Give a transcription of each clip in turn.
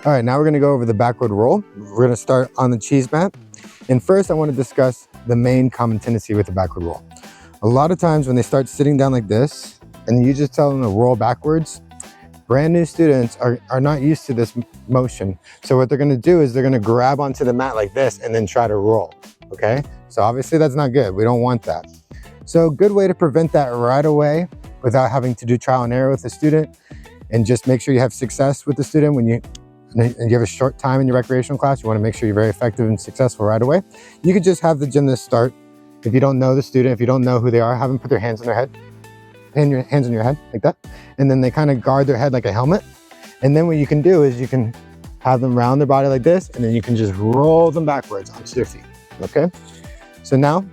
All right, now we're gonna go over the backward roll. We're gonna start on the cheese mat. And first I wanna discuss the main common tendency with the backward roll. A lot of times when they start sitting down like this, and you just tell them to roll backwards, brand new students are not used to this motion. So what they're gonna do is they're gonna grab onto the mat like this and then try to roll, okay? So obviously that's not good, we don't want that. So a good way to prevent that right away without having to do trial and error with the student, and just make sure you have success with the student when you have a short time in your recreational class, you wanna make sure you're very effective and successful right away. You could just have the gymnast start. If you don't know the student, if you don't know who they are, have them put their hands on their head, and your hands on your head like that. And then they kind of guard their head like a helmet. And then what you can do is you can have them round their body like this, and then you can just roll them backwards onto their feet, okay? So now,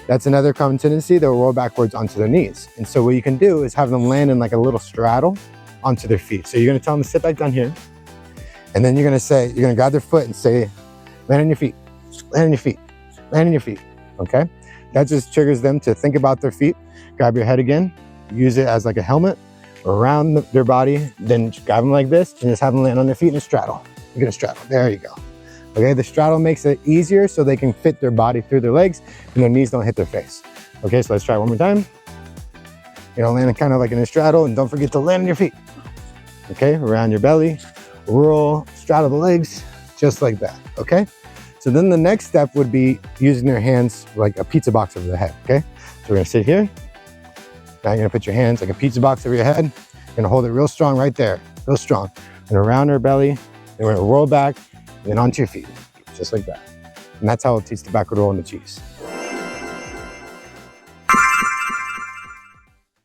that's another common tendency, they'll roll backwards onto their knees. And so what you can do is have them land in like a little straddle onto their feet. So you're gonna tell them to sit back down here, and then you're gonna grab their foot and say, land on your feet, land on your feet, land on your feet, okay? That just triggers them to think about their feet. Grab your head again, use it as like a helmet around their body, then grab them like this and just have them land on their feet in a straddle. You're gonna straddle, there you go. Okay, the straddle makes it easier so they can fit their body through their legs and their knees don't hit their face. Okay, so let's try it one more time. You know, land kind of like in a straddle, and don't forget to land on your feet. Okay, around your belly, roll, straddle the legs, just like that, okay? So then the next step would be using your hands like a pizza box over the head, okay? So we're gonna sit here. Now you're gonna put your hands like a pizza box over your head. You're gonna hold it real strong right there, real strong. And around our belly, and we're gonna roll back, and then onto your feet, just like that. And that's how we'll teach the backward roll and the cheese.